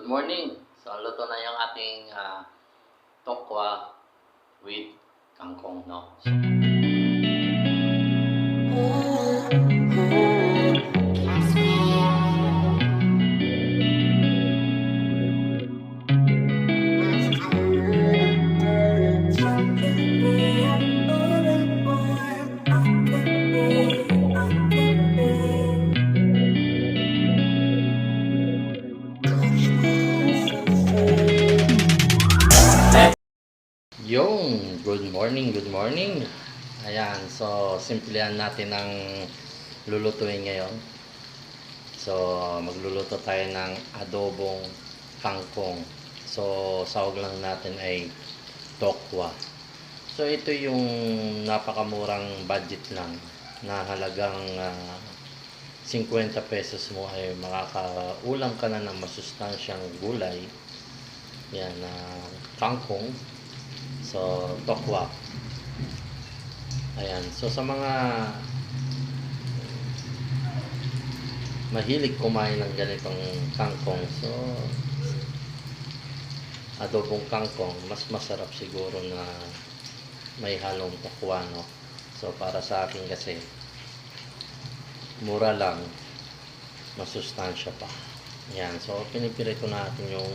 Good morning. So, luto na yung ating tokwa with kangkong, no? Yung, good morning, good morning. Ayan, so simplihan natin ang lulutuin ngayon. So, magluluto tayo ng adobong kangkong. So, sahog lang natin ay tokwa. So, ito yung napakamurang budget lang na halagang 50 pesos mo ay makakaulam ka na ng masustansyang gulay. Yan, kangkong. So, tokwa. Ayan. So, sa mga mahilig kumain ng ganitong kangkong, so, adobong kangkong, mas masarap siguro na may halong tokwa, no? So, para sa akin kasi, mura lang, masustansya pa. Ayan. So, pinipirito natin yung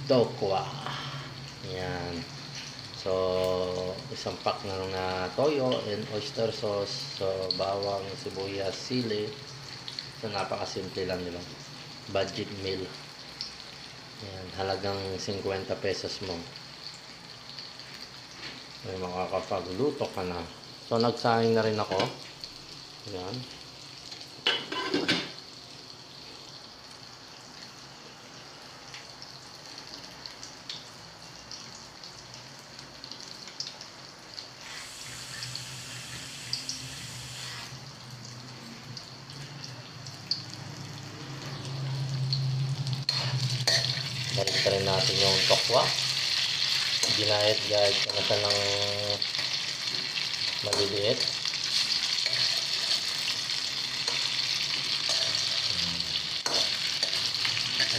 tokwa. Ayan. So, isang pack ng toyo and oyster sauce. So, bawang, sibuyas, sili. So, napakasimple lang nila. Budget meal. Ayan, halagang 50 pesos mo. May makakapagluto ka na. So, nagsaing na rin ako. Ayan. Balik ka rin natin yung tokwa. Ginahit-gahit ka na siya ng maliliit.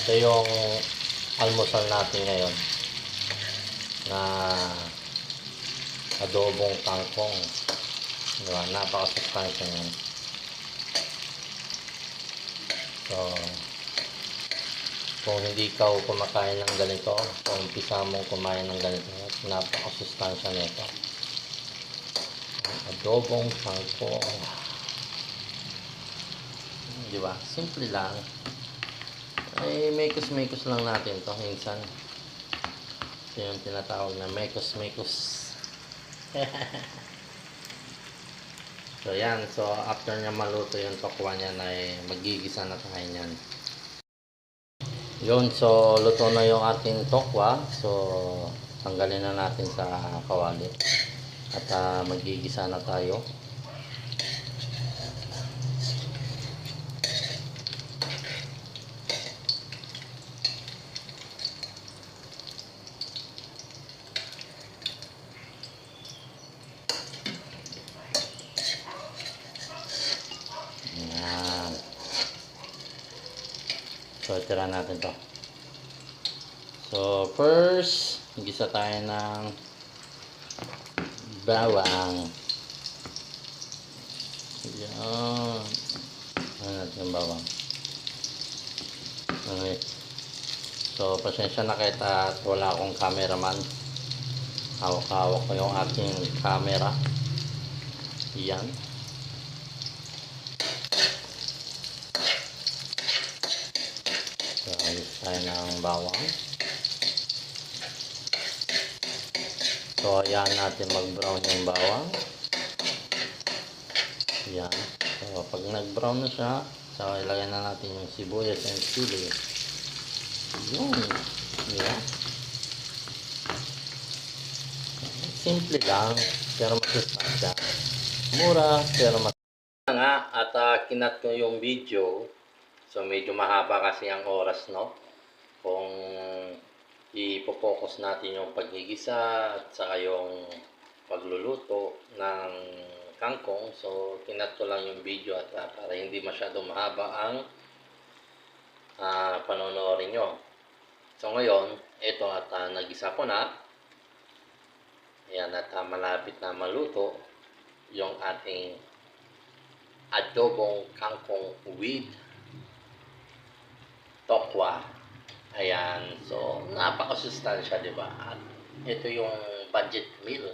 Ito yung almusal natin ngayon na adobong kangkong. Diba? Napakasustansya yan. So, kung hindi ka kumakain ng ganito, kung umpisa mong kumain ng ganito, napakasustansya nito. Adobong kangkong. Diba? Simple lang. Ay, mekos-mekos lang natin to minsan. Ito yung tinatawag na mekos-mekos. So, yan. So, after niya maluto yung tokwa niya, ay magigisa na tayo niyan. Yun. So, luto na yung ating tokwa. So, tanggalin na natin sa kawali. At magigisa na tayo. Yan. So, tira natin to. So, first, gisa tayo ng bawang. Yan. Ano natin yung bawang. Okay. So, pasensya na kahit wala akong cameraman. Hawak-hawak ko yung aking camera. Yan. So, alis tayo ng bawang. So, ayan natin mag-brown yung bawang. Yan. So, pag nag-brown na siya, so, ilagay na natin yung sibuyas and sili. Yun. Yan. Simple lang, pero masustansya. Mura, pero masustansya. Nga, at kinat ko yung video. So, medyo mahaba kasi ang oras, no? Kung ipopokus natin yung paghigisa at saka yung pagluluto ng kangkong. So, kinat ko lang yung video at para hindi masyadong mahaba ang panonoorin nyo. So ngayon, ito at nagisa ko na. Ayan, at malapit na maluto yung ating adobong kangkong with tokwa. Ayan, so napakasustansya, di ba? At ito yung budget meal.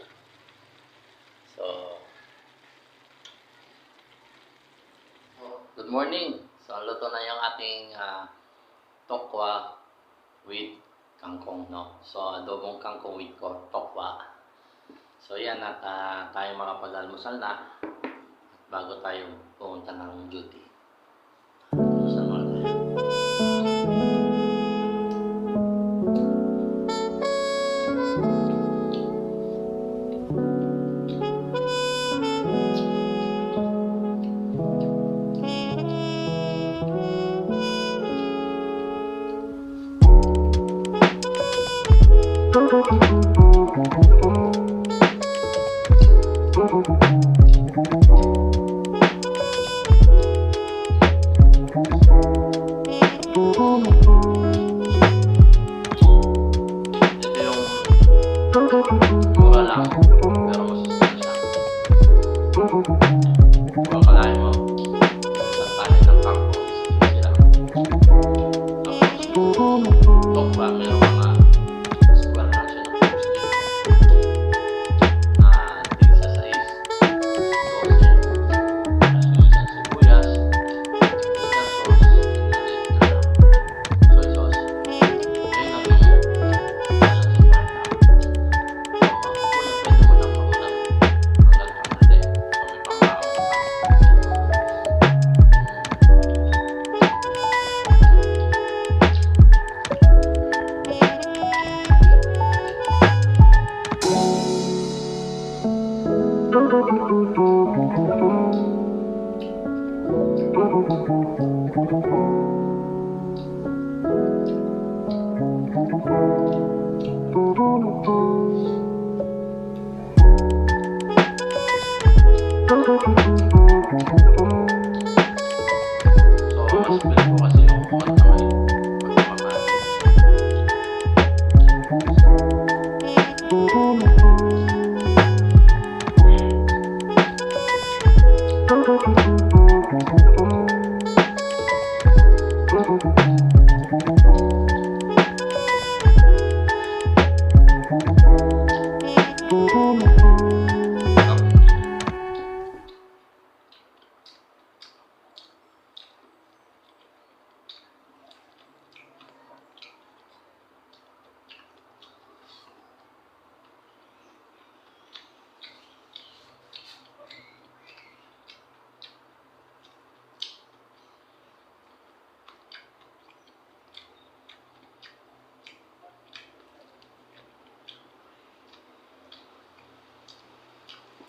So, good morning. So, luto na yung ating tokwa with kangkong, no? So, adobong kangkong with tokwa. So, yan at tayo makapag-almusal na bago tayo pumunta ng duty. Almusal muna tayo. Mura lang, pero masustansya. Pakalain mo, isang tali ng kangkong, sila. Tapos, tokwa, meron mga square lang siya ng fruits dito. Tigsa sais, 12. Tapos yung isang sibuyas, oyster sauce, soy sauce. Ayun ang mas pwede ko kasi yung buwan na may pagmamahal.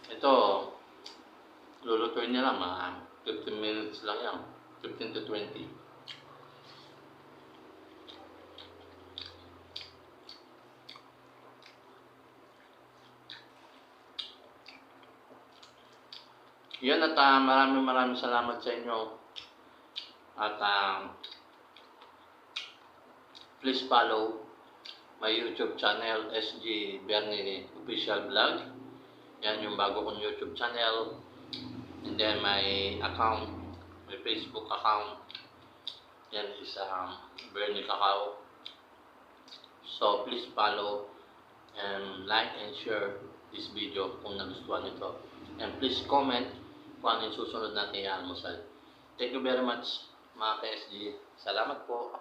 Ito, lulutuin niya lang, mga 15 minutes lang yan. 15 to 20. Yun at maraming salamat sa inyo. At please follow my YouTube channel, SG Bernie Official Vlog. Yan yung bago kong YouTube channel. And then my account, my Facebook account. Yan is Bernie Cacao. So please follow and like and share this video kung nagustuhan ito. And please comment kung ano yung susunod natin i-almusal. Thank you very much mga ka-SG. Salamat po.